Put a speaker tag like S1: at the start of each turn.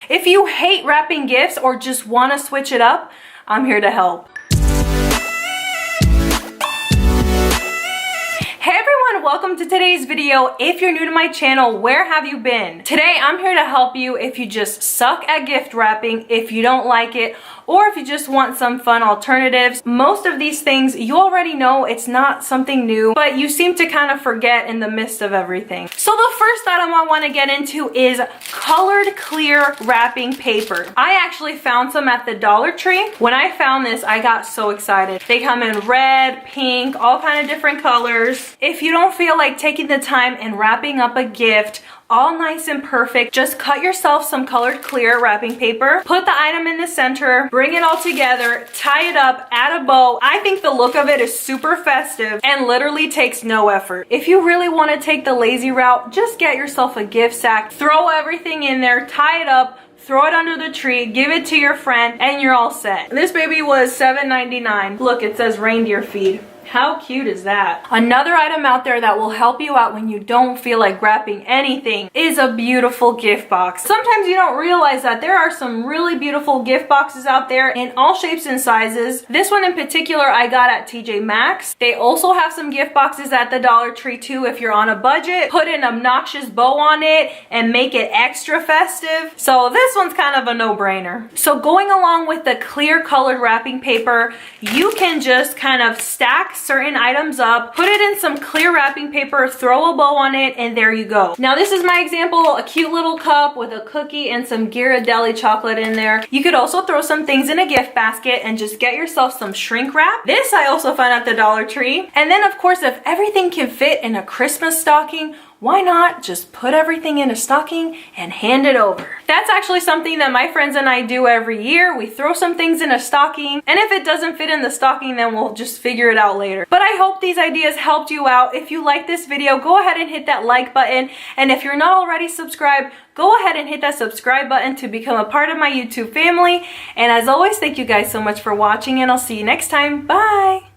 S1: If you hate wrapping gifts or just want to switch it up, I'm here to help. Hey everyone, welcome to today's video. If you're new to my channel, where have you been? Today I'm here to help you if you just suck at gift wrapping, if you don't like it, or if you just want some fun alternatives. Most of these things you already know, it's not something new, but you seem to kind of forget in the midst of everything. So the first item I want to get into is colored clear wrapping paper. I actually found some at the Dollar Tree. When I found this, I got so excited. They come in red, pink, all kind of different colors. If you don't feel like taking the time and wrapping up a gift all nice and perfect, just cut yourself some colored clear wrapping paper, put the item in the center, bring it all together, tie it up, add a bow. I think the look of it is super festive and literally takes no effort. If you really want to take the lazy route, just get yourself a gift sack, throw everything in there, tie it up, throw it under the tree, give it to your friend, and you're all set. This baby was $7.99. Look, it says reindeer feed. How cute is that? Another item out there that will help you out when you don't feel like wrapping anything is a beautiful gift box. Sometimes you don't realize that there are some really beautiful gift boxes out there in all shapes and sizes. This one in particular I got at TJ Maxx. They also have some gift boxes at the Dollar Tree too if you're on a budget. Put an obnoxious bow on it and make it extra festive. So this one's kind of a no-brainer. So going along with the clear colored wrapping paper, you can just kind of stack certain items up, put it in some clear wrapping paper, throw a bow on it, and there you go. Now this is my example, a cute little cup with a cookie and some Ghirardelli chocolate in there. You could also throw some things in a gift basket and just get yourself some shrink wrap. This I also found at the Dollar Tree. And then of course, if everything can fit in a Christmas stocking, why not just put everything in a stocking and hand it over? That's actually something that my friends and I do every year. We throw some things in a stocking, and if it doesn't fit in the stocking, then we'll just figure it out later. But I hope these ideas helped you out. If you like this video, go ahead and hit that like button. And if you're not already subscribed, go ahead and hit that subscribe button to become a part of my YouTube family. And as always, thank you guys so much for watching, and I'll see you next time. Bye!